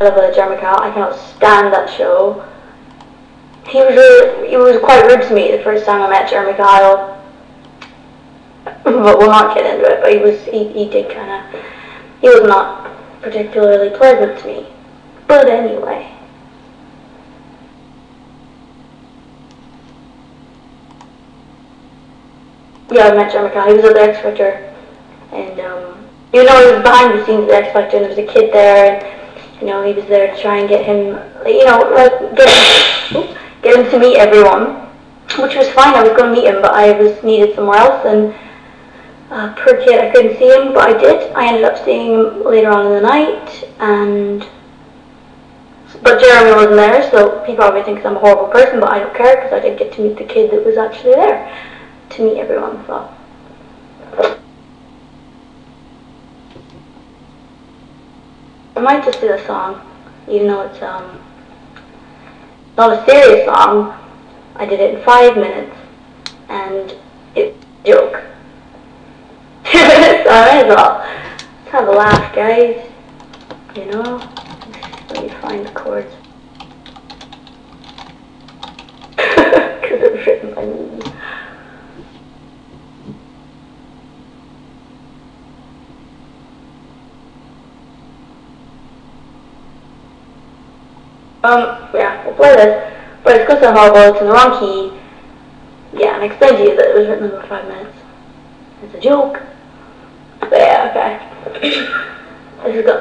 I love Jeremy Kyle. I cannot stand that show. He was quite rude to me the first time I met Jeremy Kyle. But we'll not get into it. But he was not particularly pleasant to me. But anyway. Yeah, I met Jeremy Kyle. He was at the X Factor. And, even though he was behind the scenes at the X Factor and there was a kid there, and, you know, he was there to try and get him, you know, like, get him to meet everyone. Which was fine, I was going to meet him, but I was needed somewhere else, and poor kid, I couldn't see him, but I did. I ended up seeing him later on in the night, but Jeremy wasn't there, so he probably thinks I'm a horrible person, but I don't care, because I did get to meet the kid that was actually there to meet everyone, so. I might just do a song, even though it's not a serious song. I did it in 5 minutes, and it's a joke. So I might as well. Let's have a laugh, guys. You know? Let me find the chords. Because it was written by me. Yeah, we'll play this. But it's because I'm horrible, it's in the wrong key. Yeah, and I explained to you that it was written in about 5 minutes. It's a joke. But yeah, okay.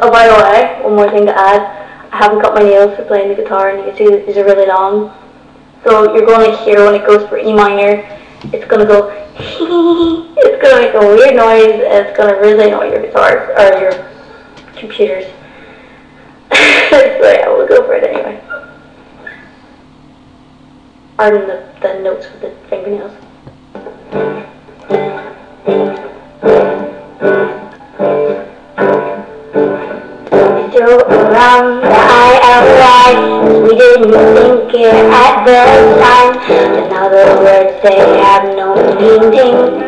Oh, by the way, one more thing to add. I haven't cut my nails for playing the guitar, and you can see that these are really long. So you're going to hear when it goes for E minor, it's going to go it's going to make a weird noise, and it's going to really annoy your guitars, or your computers. So yeah, we'll go for it anyway. Pardon the notes with the fingernails. We threw around the ILY, we didn't think it at the time, but now the words they have no meaning.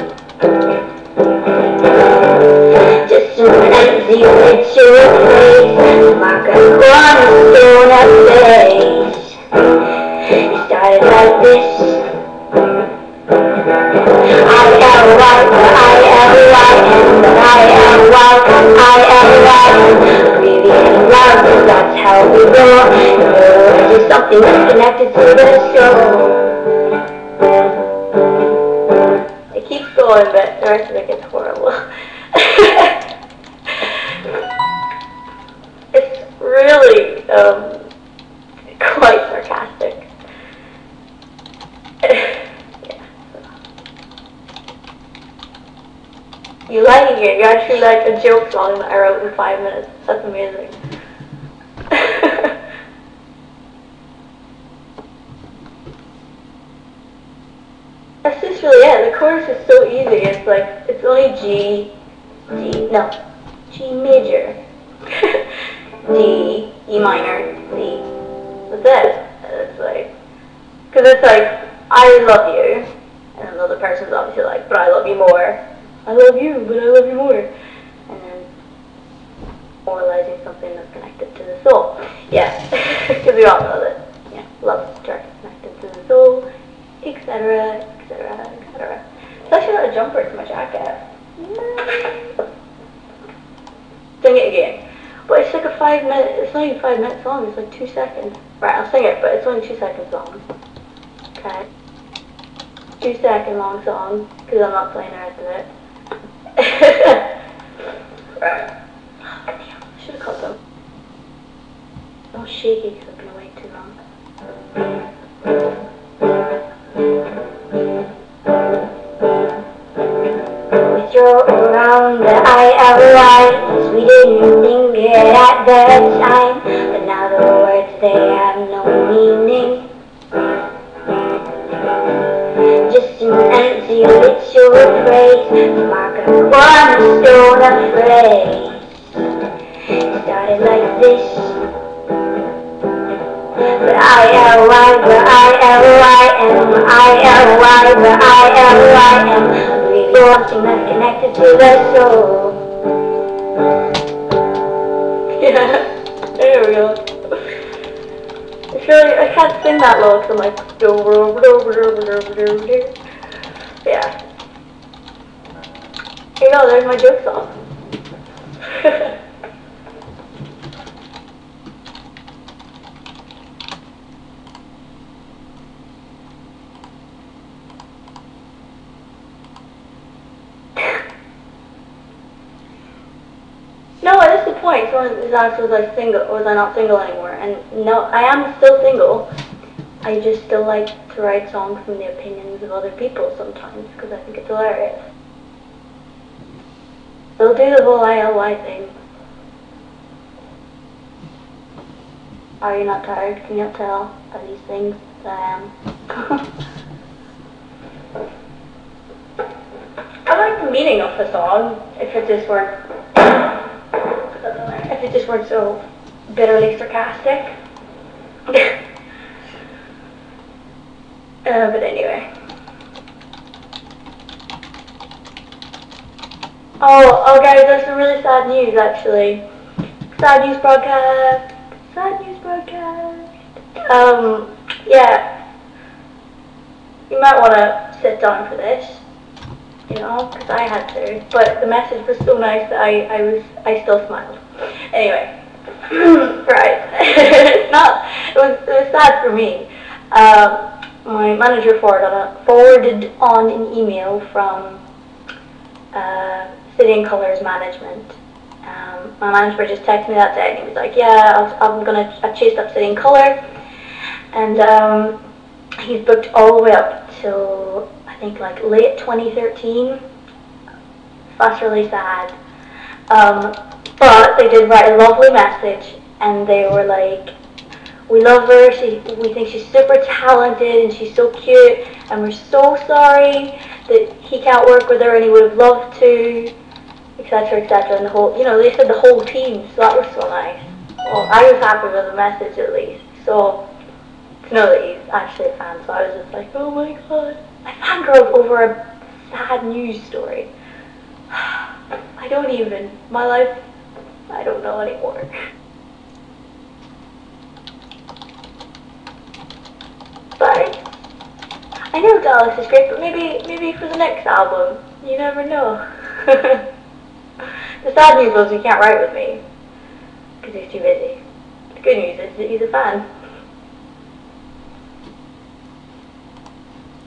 Just an empty picture of face, mark a cornerstone of face. It started like this. I-L-Y, I-L-Y, and I-L-Y, I-L-Y. Abbreviating love, that's how we roll. It's just something that's connected to the soul. It keeps going, but the rest of it gets horrible. It's really quite sarcastic. Yeah. You like it? You actually like a joke song that I wrote in 5 minutes. That's amazing. That's just really it. The chorus is so easy. It's like, it's only G major, D, E minor, C. That's it. It's like, because it's like, I love you, and another person's obviously like, but I love you more. I love you, but I love you more. And then moralizing something that's connected to the soul. Yeah, because we all know that, yeah, love is connected to the soul, etc., etc., etc. So I should add a jumper to my jacket. Sing it again. But it's like a 5 minute, it's not even 5 minute song, it's like 2 seconds. Right, I'll sing it, but it's only 2 seconds long. Okay. 2 second long song, because I'm not playing the rest of it. Right. Oh, damn, I should have cut them. Don't shake it, because I'm going to wait too long. We throw around the ILY, we didn't think it at the time, but now the words they have no meaning. Just an empty ritual phrase, mark a cornerstone of phrase. It started like this. But I-L-Y, but I-L-Y-M, I-L-Y, but I-L-Y-M. Something that's connected to the soul. Yeah. There we go. It's really, I can't sing that low because I'm like, yeah. Here you go, there's my joke song. No, that's the point. Someone is asked, was I single, was I not single anymore? And no, I am still single. I just still like to write songs from the opinions of other people sometimes, because I think it's hilarious. Still do the whole ILY thing. Are you not tired? Can you not tell by these things that I am? I like the meaning of the song, if it just weren't so bitterly sarcastic. But anyway. Oh guys, there's some really sad news actually. Sad news broadcast. Sad news broadcast. Yeah. You might want to sit down for this, you know, because I had to. But the message was so nice that I still smiled. Anyway. Right. It was sad for me. My manager forwarded on an email from City and Colours management. My manager just texted me that day and he was like, yeah, I chased up City and Colour, and he's booked all the way up till I think like late 2013. That's really sad. But they did write a lovely message and they were like, we love her, we think she's super talented and she's so cute, and we're so sorry that he can't work with her and he would have loved to, etc., etc. And the whole, you know, they said the whole team, so that was so nice. Well, I was happy with the message at least, so to know that he's actually a fan, so I was just like, oh my god. I fangirled over a sad news story. I don't even, my life, I don't know anymore. But I know Dallas is great, but maybe for the next album, you never know. The sad news was he can't write with me because he's too busy. The good news is that he's a fan.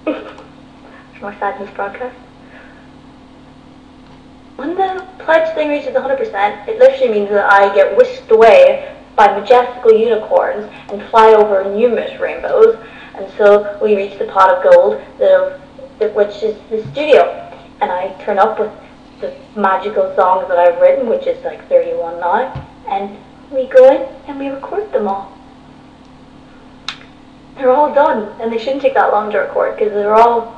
It's my sad news broadcast. When the pledge thing reaches 100%, it literally means that I get whisked away by majestical unicorns and fly over numerous rainbows. And so we reach the pot of gold, which is the studio. And I turn up with the magical songs that I've written, which is like 31 now. And we go in and we record them all. They're all done. And they shouldn't take that long to record because they're all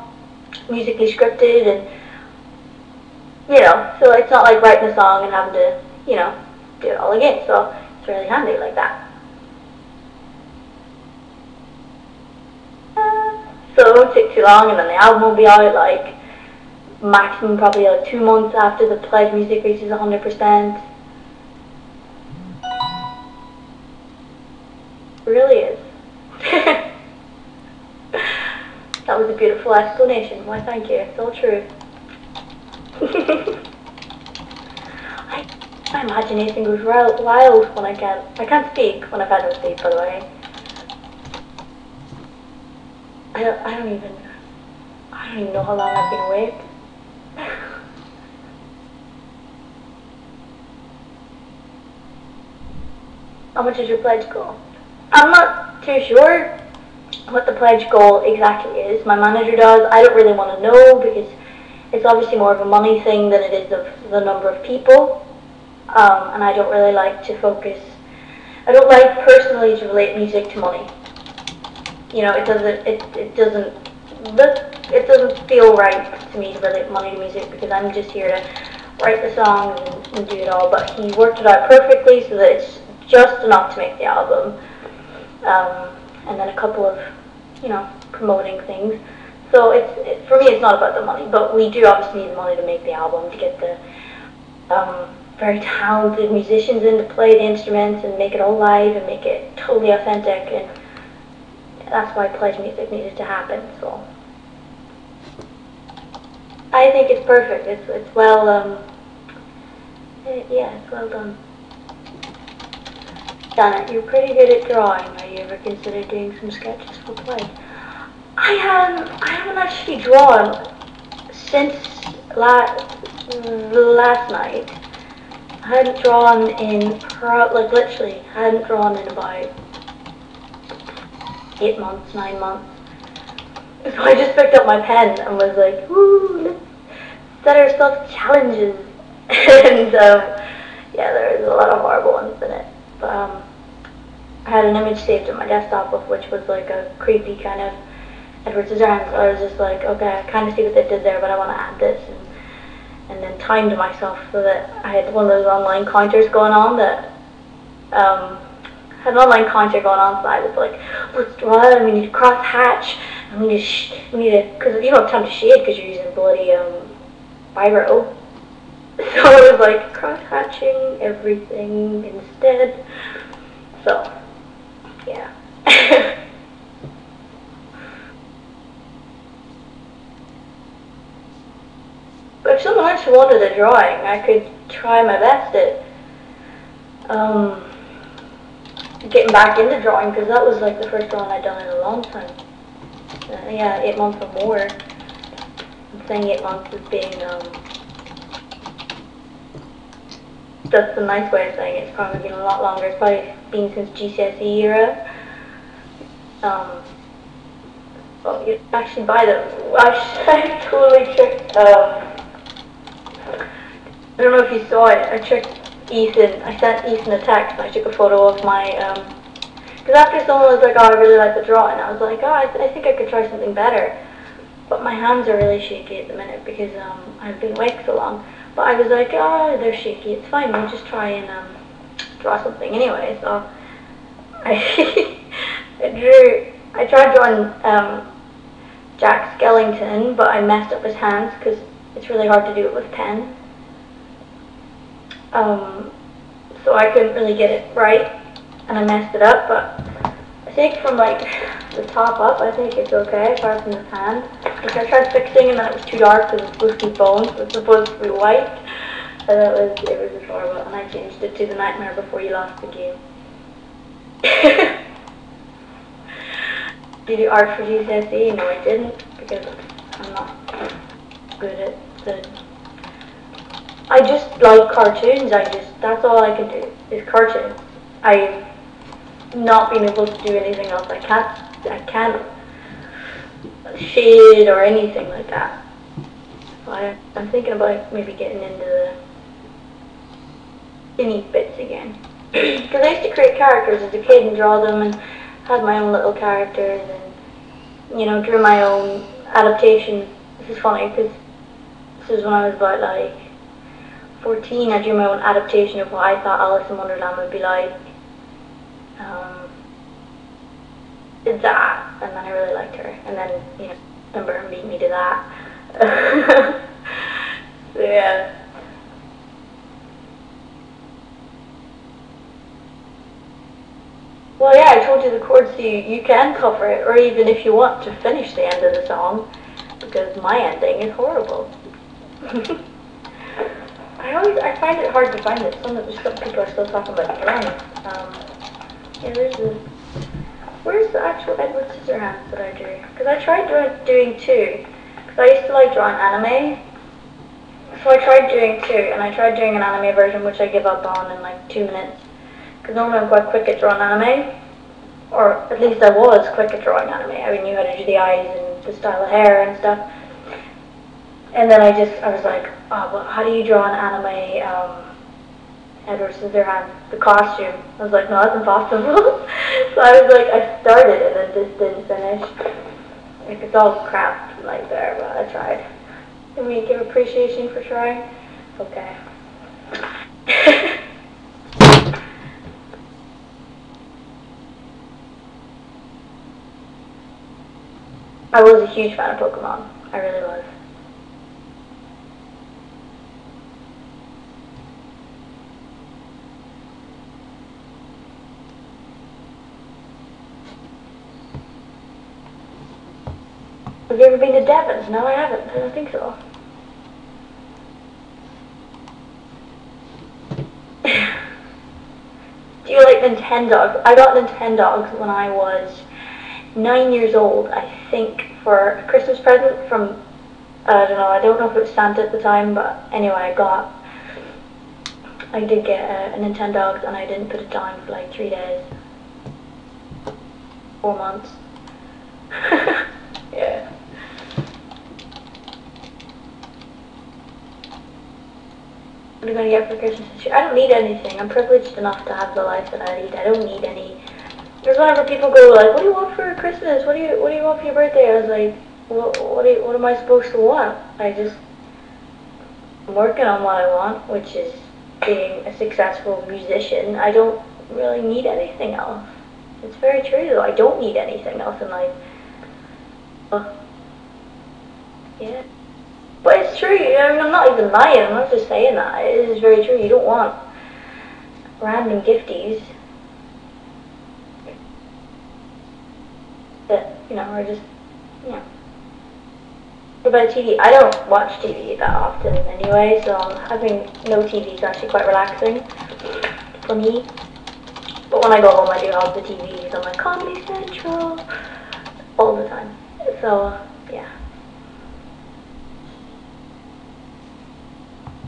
musically scripted and, you know, so it's not like writing a song and having to, you know, do it all again. So it's really handy like that. So it won't take too long, and then the album will be out like maximum probably like 2 months after the pledge music reaches 100%. It really is. That was a beautiful explanation. Why, thank you. It's all true. My imagination goes wild when I can't speak when I've had no sleep, by the way. I don't even know how long I've been awake. How much is your pledge goal? I'm not too sure what the pledge goal exactly is. My manager does. I don't really want to know because it's obviously more of a money thing than it is of the number of people. And I don't really like to focus. I don't like personally to relate music to money. You know, it doesn't feel right to me to relate money to music because I'm just here to write the songs and do it all. But he worked it out perfectly so that it's just enough to make the album, and then a couple of, you know, promoting things. So for me, it's not about the money, but we do obviously need the money to make the album to get the very talented musicians in to play the instruments and make it all live and make it totally authentic, and that's why pledge music needed to happen. So I think it's perfect. It's well yeah, it's well done. Janet, you're pretty good at drawing. Have you ever considered doing some sketches for pledge? I haven't actually drawn since last night. I hadn't drawn in, like literally, I hadn't drawn in about 8 months, 9 months. So I just picked up my pen and was like, woo, let's set ourselves challenges. And yeah, there's a lot of horrible ones in it. But I had an image saved on my desktop of which was like a creepy kind of Edward Scissorhands. So I was just like, okay, I kind of see what they did there, but I want to add this. And then timed myself so that I had one of those online counters going on that had an online counter going on, so I was like, let's draw it, and we need to cross hatch, and we need to, because you don't have time to shade because you're using bloody biro. So I was like, cross hatching everything instead. So yeah. But if someone actually wanted a drawing, I could try my best at getting back into drawing, because that was like the first drawing I'd done in a long time. Yeah, 8 months or more. I'm saying 8 months as being, that's the nice way of saying it. It's probably been a lot longer. It's probably been since GCSE era. Well, you actually buy them. I totally tricked, I don't know if you saw it, I tricked Ethan. I sent Ethan a text and I took a photo of my, because after someone was like, oh, I really like the drawing, I was like, oh, I think I could try something better. But my hands are really shaky at the minute because I've been awake so long. But I was like, oh, they're shaky, it's fine, we'll just try and draw something anyway. So I tried drawing Jack Skellington, but I messed up his hands because it's really hard to do it with pen. So I couldn't really get it right, and I messed it up, but I think from like the top up, I think it's okay, apart from his hand. Like I tried fixing and then it was too dark because it's supposed to be bones, so it's supposed to be white, and it was just horrible, and I changed it to the Nightmare Before You Lost the Game. Did you do art for GCSE? No, I didn't, because I'm not good at the... I just like cartoons. That's all I can do is cartoons. I've not been able to do anything else. I can't shade or anything like that. So I'm thinking about maybe getting into the skinny bits again. Because I used to create characters as a kid and draw them and had my own little characters and, you know, drew my own adaptations. This is funny because this is when I was about like 14, I drew my own adaptation of what I thought Alice in Wonderland would be like. Did that, and then I really liked her, and then, you know, Ember beat me to that. So yeah. Well, yeah, I told you the chords, you can cover it, or even if you want to finish the end of the song, because my ending is horrible. I find it hard to find it. Some people are still talking about drawings. Yeah, there's this. Where's the actual Edward Scissorhands that I drew? Because I tried doing two. Because I used to like drawing anime. So I tried doing two, and I tried doing an anime version, which I give up on in like 2 minutes. Because normally I'm quite quick at drawing anime. Or at least I was quick at drawing anime. I knew how to do the eyes and the style of hair and stuff. And then I was like, oh, well, how do you draw an anime Edward Scissorhands, the costume? I was like, no, that's impossible. So I was like, I started and then just didn't finish. Like, it's all crap like there, but I tried. Can we give appreciation for trying? Okay. I was a huge fan of Pokemon. I really was. Have you ever been to Devon? No, I haven't. I don't think so. Do you like Nintendogs? I got Nintendogs when I was 9 years old, I think, for a Christmas present from, I don't know if it was Santa at the time, but anyway, I did get a Nintendogs, and I didn't put it down for like 3 days. 4 months. Yeah. What am I going to get for Christmas this year? I don't need anything. I'm privileged enough to have the life that I lead. I don't need any. There's whenever people go like, what do you want for Christmas? What do you want for your birthday? I was like, what am I supposed to want? I'm working on what I want, which is being a successful musician. I don't really need anything else. It's very true though. I don't need anything else in life. Yeah. But it's true. I mean, I'm not even lying. I'm not just saying that. It is very true. You don't want random gifties that, are just, What about TV? I don't watch TV that often anyway, so having no TV is actually quite relaxing for me. But when I go home, I do have the TVs on my Comedy Central all the time. So, yeah.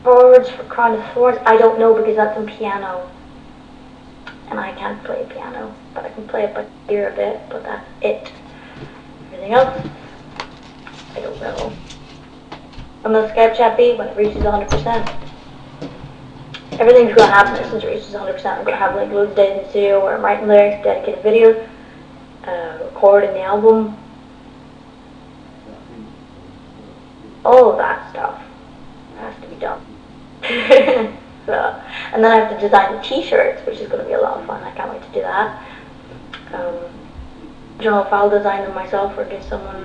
Chords for Crown of Thorns, I don't know because that's in piano. And I can't play piano, but I can play it by ear a bit, but that's it. Everything else, I don't know. I'm gonna Skype chat B when it reaches 100%. Everything's gonna happen as soon as it reaches 100%. I'm gonna have like loads of days in the studio where I'm writing lyrics, dedicated videos, recording the album, all of that stuff has to be done. So, and then I have to design the t-shirts, which is going to be a lot of fun. I can't wait to do that. I don't know if I'll design them myself or give someone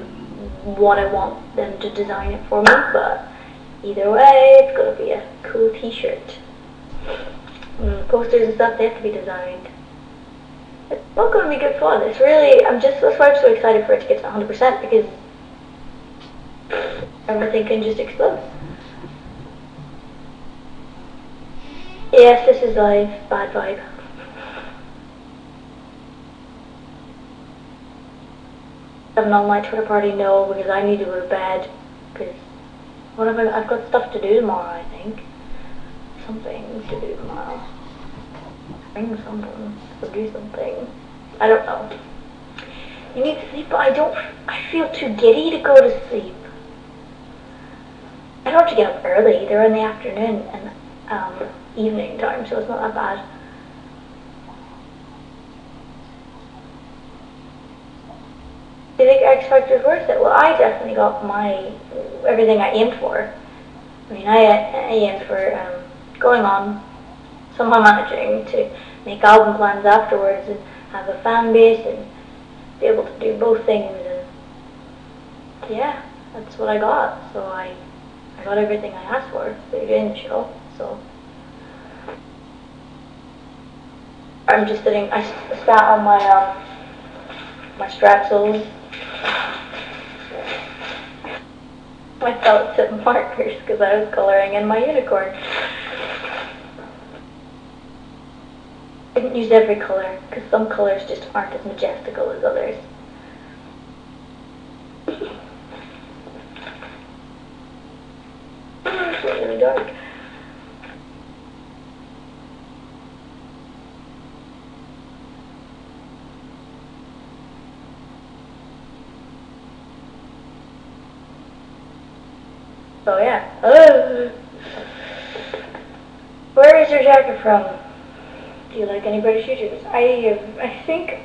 what I want them to design it for me, but either way, it's going to be a cool t-shirt. Posters and stuff, they have to be designed. It's all going to be good fun. It's really, that's why I'm so excited for it to get to 100% because everything can just explode. Yes, this is live. Bad vibe. Have an online Twitter party? No, because I need to go to bed. Because I've got stuff to do tomorrow, I think. Something to do tomorrow. Bring something. Go do something. I don't know. You need to sleep, but I feel too giddy to go to sleep. I don't have to get up early. They're in the afternoon and evening time, so it's not that bad. Do you think X Factor is worth it? Well, I definitely got everything I aimed for. I mean, I aimed for going on, somehow managing to make album plans afterwards and have a fan base and be able to do both things. And yeah, that's what I got. So I got everything I asked for. So you're doing the show, so. I'm just sitting, I sat on my strapsoles, my felt tip markers because I was coloring in my unicorn. I didn't use every color because some colors just aren't as majestical as others. It's really dark. So yeah. Where is your jacket from? Do you like any British YouTubers? I think,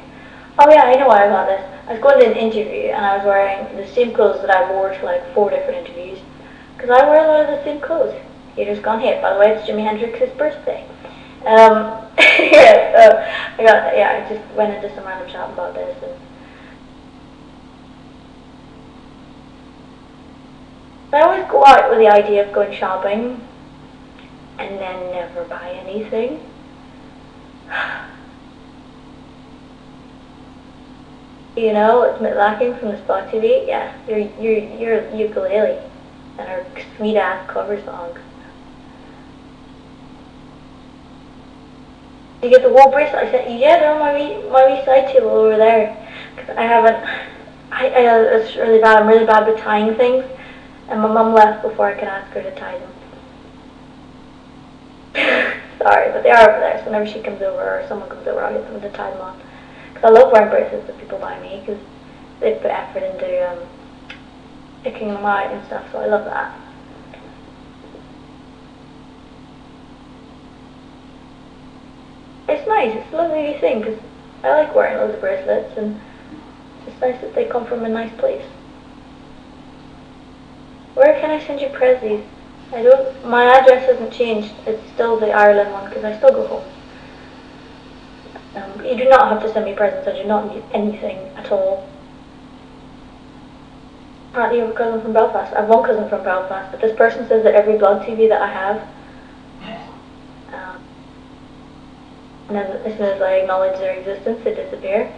oh yeah, I know why I got this. I was going to an interview and I was wearing the same clothes that I wore to like 4 different interviews. Because I wear a lot of the same clothes. Haters gone hate. By the way, it's Jimi Hendrix's birthday. Yeah, so I just went into some random shop about this. And I always go out with the idea of going shopping and then never buy anything. You know, it's lacking from this BlogTV. Yeah, your ukulele and her sweet ass cover songs. You get the wool bracelet I sent you. Yeah, they're on my wee side table over there. Cause I haven't. It's really bad. I'm really bad with tying things, and my mum left before I could ask her to tie them. Sorry, but they are over there. So whenever she comes over or someone comes over, I'll get them to tie them on. Cause I love wearing bracelets that people buy me, cause they put effort into picking them out and stuff. So I love that. It's nice. It's a lovely thing because I like wearing loads of bracelets, and it's nice that they come from a nice place. Where can I send you prezzies? I don't. My address hasn't changed. It's still the Ireland one because I still go home. You do not have to send me presents. I do not need anything at all. Apparently, you have a cousin from Belfast. I have one cousin from Belfast, but this person says that every BlogTV that I have. And then as soon as I acknowledge their existence, they disappear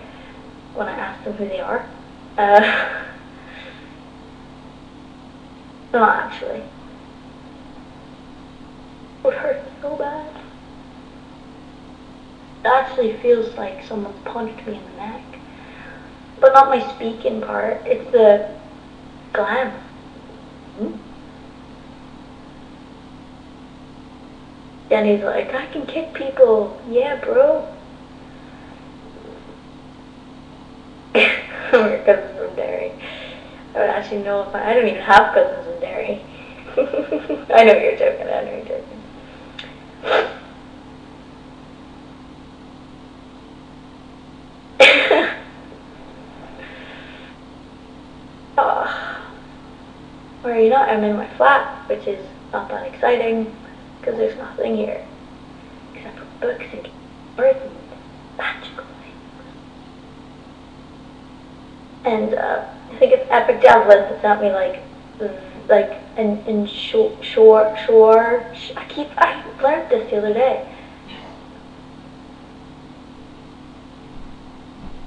when I ask them who they are. Not actually. It would hurt so bad. It actually feels like someone's punched me in the neck. But not my speaking part, it's the gland. And he's like, I can kick people. Yeah, bro. Your cousins from Derry. I would actually know if I don't even have cousins from Derry. I know you're joking. I know you're joking. Where are you not? I'm in my flat, which is not that exciting. Because there's nothing here except for books and words and magical things. And I think it's Epic Devlin that sent me like in shore. I learned this the other day.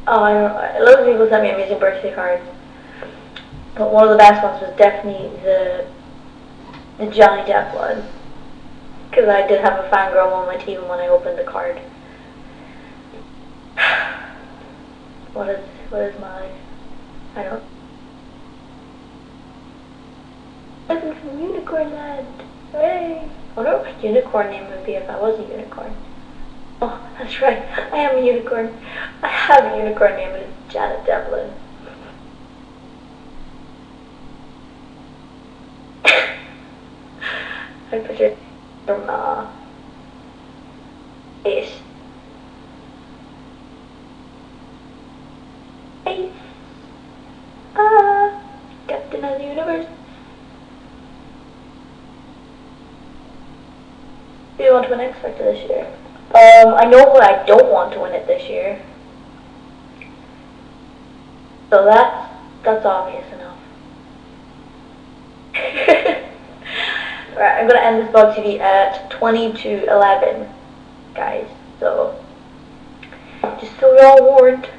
Oh, I don't know. Loads of people sent me amazing birthday cards, but one of the best ones was definitely the Johnny Depp one. Because I did have a fangirl moment even when I opened the card. What is my... I don't... I'm from Unicorn Land! Hooray! I wonder what my unicorn name would be if I was a unicorn. Oh, that's right. I am a unicorn. I have a unicorn name and it's Janet Devlin. I picture from Ace. Ace. Captain of the Universe. Do you want to win X Factor this year? I know what I don't want to win it this year. So that's obvious enough. Right, I'm gonna end this BlogTV at 20 to 11, guys. So just so you're all warned.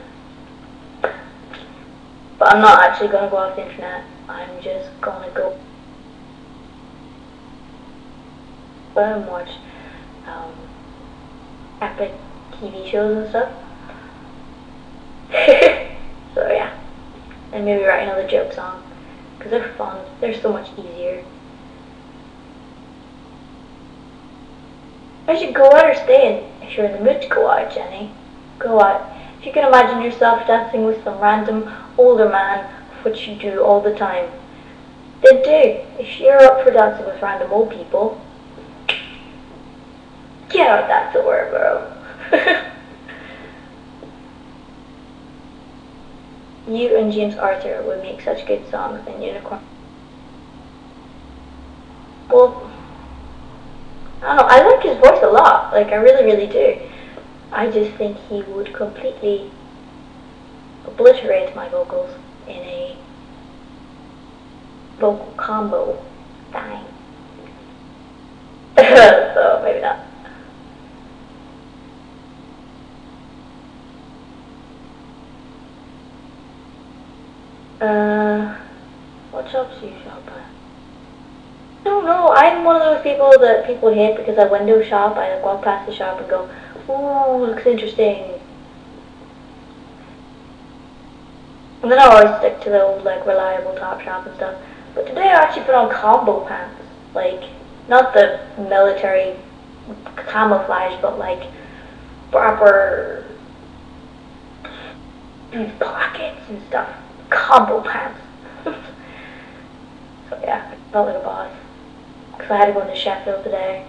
But I'm not actually gonna go off the internet. I'm just gonna go and watch epic TV shows and stuff. So yeah, and maybe write another joke song because they're fun. They're so much easier. I should go out or stay in. If you're in the mood to go out, Jenny, go out. If you can imagine yourself dancing with some random older man, which you do all the time, then do. If you're up for dancing with random old people, get out that door, bro. You and James Arthur would make such good songs in Unicorn. Well, I don't know, I like his voice a lot. Like, I really, really do. I just think he would completely obliterate my vocals in a vocal combo thing. So, maybe not. What shops do you shop at? I don't know. I'm one of those people that people hate because I window shop. I like walk past the shop and go, ooh, looks interesting. And then I always stick to the old, like, reliable Topshop and stuff. But today I actually put on combo pants. Like, not the military camouflage, but like proper pockets and stuff. Combo pants. So yeah, I felt like a boss. Because I had to go into Sheffield today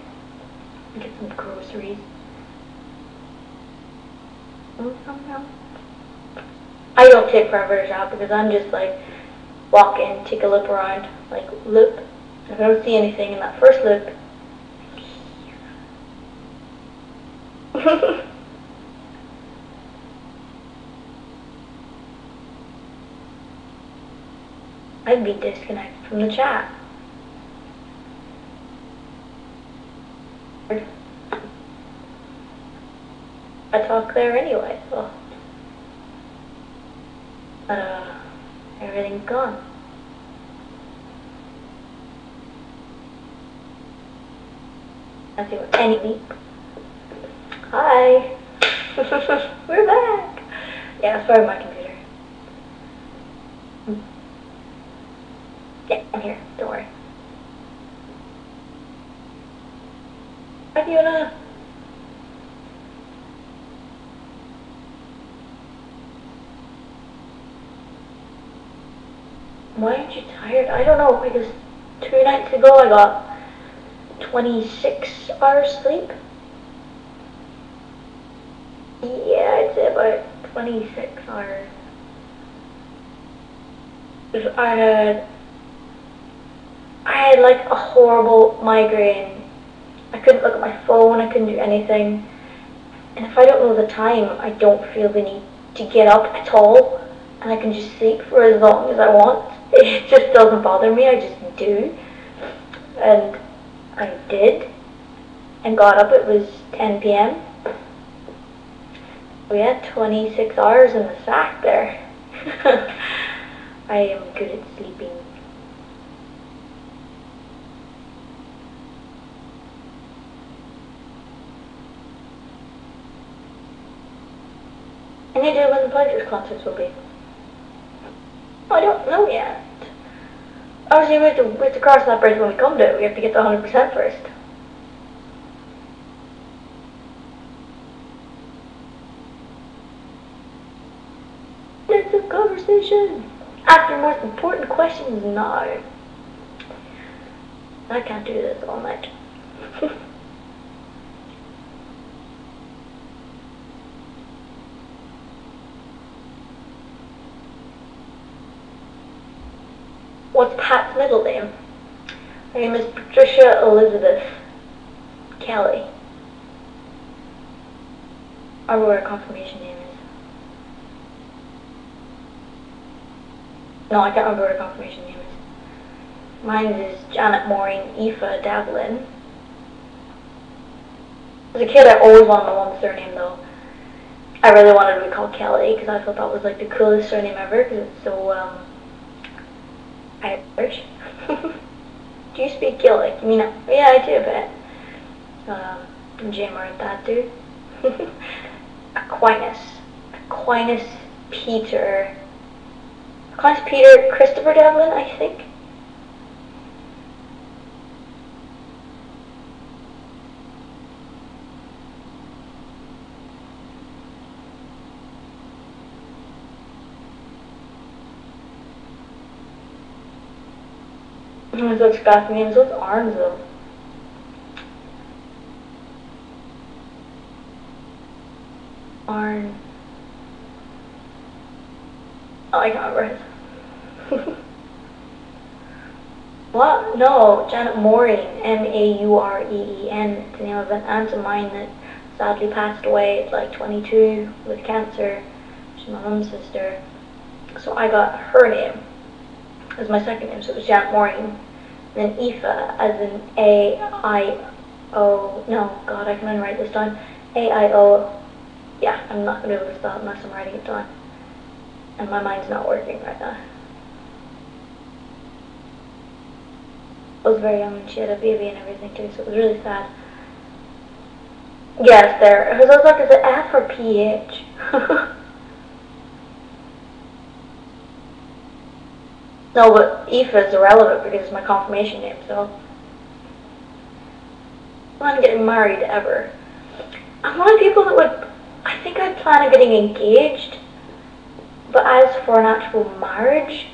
and get some groceries. I don't take forever to shop because I'm just like walk in, take a look around, like look. If I don't see anything in that first look, I'd be disconnected from the chat. I talk there anyway, so everything's gone. I see what any beep. Hi. We're back. Yeah, it's probably my computer. Yeah, I'm here. Don't worry. Hi, Fiona. Why aren't you tired? I don't know, because 2 nights ago I got 26 hours sleep. Yeah, I'd say about 26 hours. I had like a horrible migraine. I couldn't look at my phone, I couldn't do anything. And if I don't know the time, I don't feel the need to get up at all. And I can just sleep for as long as I want. It just doesn't bother me, I just do. And I did. And got up, it was 10 p.m. We had 26 hours in the sack there. I am good at sleeping. Any idea when the Pledgers concerts will be? I don't know yet. Obviously, we have to cross that bridge when we come to it. We have to get to 100% first. It's a conversation. After most important questions, no. I can't do this all night. What's Pat's middle name? Her name is Patricia Elizabeth Kelly. I don't know what her confirmation name is. No, I can't remember what her confirmation name is. Mine is Janet Maureen Aoife Devlin. As a kid, I always wanted my mom's surname though. I really wanted to be called Kelly because I thought that was like the coolest surname ever because it's so Irish. Do you speak Gaelic? You mean, yeah, I do a bit. Jim or that dude. Aquinas Peter Christopher Devlin, I think. Those Scots names, those arms though. Arn. Oh, I can't remember his. What? No, Janet Maureen, M-A-U-R-E-E-N. It's the name of an aunt of mine that sadly passed away at like 22 with cancer. She's my mum's sister. So I got her name as my second name, so it was Janet Maureen. And then Aoife, as in A-I-O, no, God, I can only write this down. A-I-O, yeah, I'm not going to be able to spell it unless I'm writing it down. And my mind's not working right now. was very young and she had a baby and everything too, so it was really sad. Yes, there. Because I was like, is it F or PH? No, but Aoife is irrelevant because it's my confirmation name, so. I'm not getting married ever. I'm one of the people that would, I think I'd plan on getting engaged, but as for an actual marriage,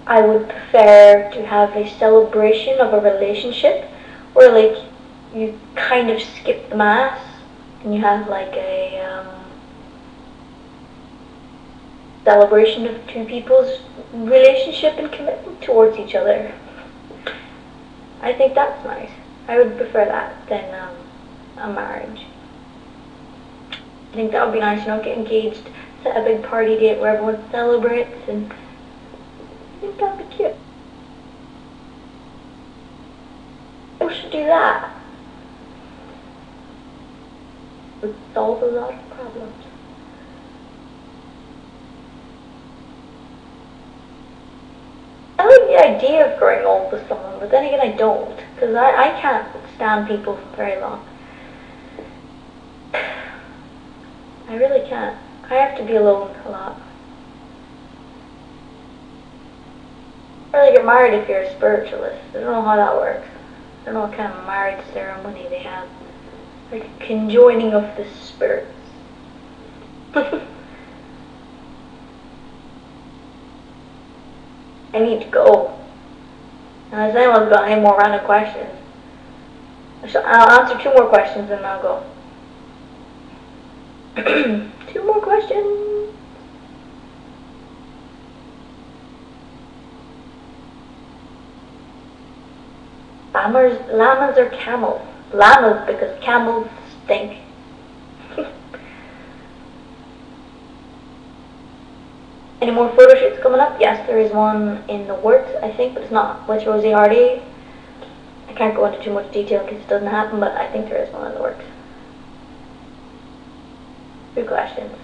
I would prefer to have a celebration of a relationship where like you kind of skip the mass and you have like a celebration of two people's relationship and commitment towards each other. I think that's nice. I would prefer that than a marriage. I think that would be nice, you know, get engaged, set a big party date where everyone celebrates, and I think that'd be cute. We should do that. It would solve a lot of problems. I like the idea of growing old with someone, but then again I don't, because I can't stand people for very long. I really can't. I have to be alone a lot. Or they get married if you're a spiritualist. I don't know how that works. I don't know what kind of marriage ceremony they have. Like a conjoining of the spirits. I need to go. Unless anyone's got any more random questions. I'll answer 2 more questions and then I'll go. 2 more questions. Llamas or camels? Llamas, because camels stink. Any more photo shoots coming up? Yes, there is one in the works, I think, but it's not with Rosie Hardy. I can't go into too much detail because it doesn't happen, but I think there is one in the works. 2 questions.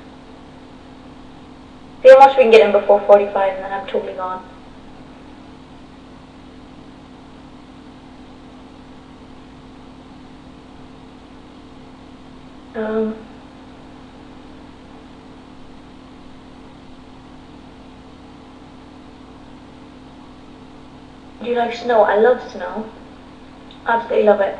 See how much we can get in before 45 and then I'm totally gone. Do you like snow? I love snow. Absolutely love it.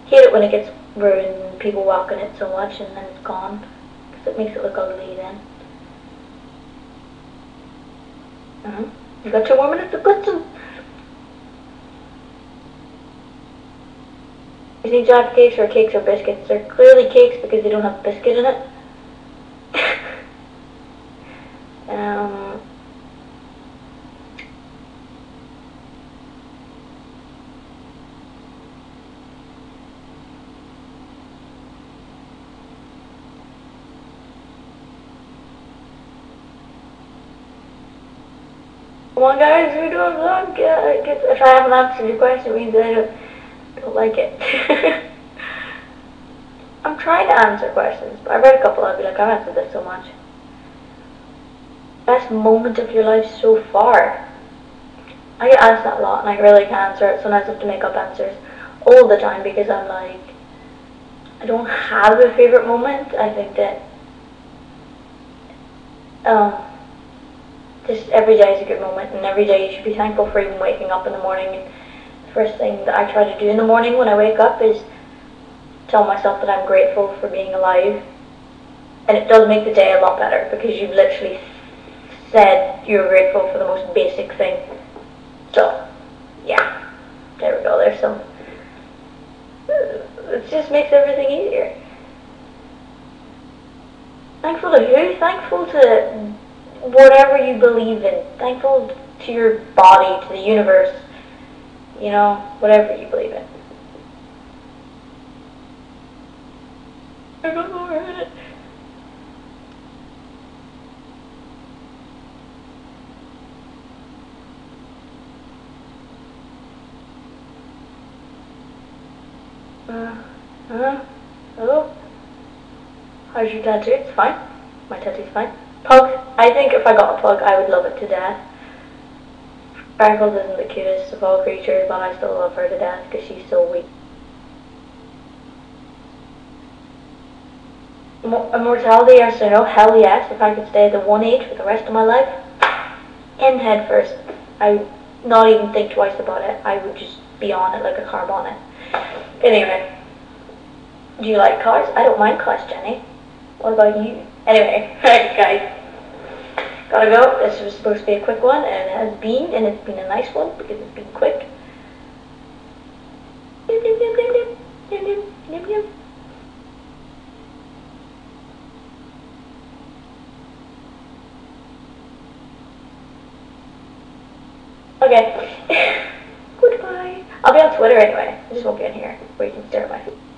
Hate it when it gets ruined and people walk in it so much and then it's gone. Because it makes it look ugly then. You got 2 more minutes to question. Is these jollof cakes or cakes or biscuits? They're clearly cakes because they don't have biscuit in it. Come on guys, we're doing a vlog. If I haven't answered your question, it means I don't like it. I'm trying to answer questions, but I read a couple, I'll be like, I've answered this so much. Best moment of your life so far? I get asked that a lot and I really can't answer it. Sometimes I have to make up answers all the time because I'm like, I don't have a favorite moment. I think that just every day is a good moment, and every day you should be thankful for even waking up in the morning. And the first thing that I try to do in the morning when I wake up is tell myself that I'm grateful for being alive. And it does make the day a lot better because you've literally said you're grateful for the most basic thing. So, yeah, there we go. There's some. It just makes everything easier. Thankful to who? Thankful to whatever you believe in. Thankful to your body, to the universe, you know, whatever you believe in. I don't know where it is. Hello? How's your tattoo? It's fine. My tattoo's fine. Pug. I think if I got a pug, I would love it to death. Sparkles isn't the cutest of all creatures, but I still love her to death because she's so weak. Immortality, yes or no? Hell yes. If I could stay at the one age for the rest of my life, in head first. I would not even think twice about it. I would just be on it like a car bonnet. Anyway, do you like cars? I don't mind cars, Jenny. What about you? Anyway, alright guys. Gotta go. This was supposed to be a quick one, and it has been, and it's been a nice one because it's been quick. Yum, yum, yum, yum, yum, yum, yum, yum. Okay. Goodbye. I'll be on Twitter anyway. I just won't be on here where you can stare at my feet.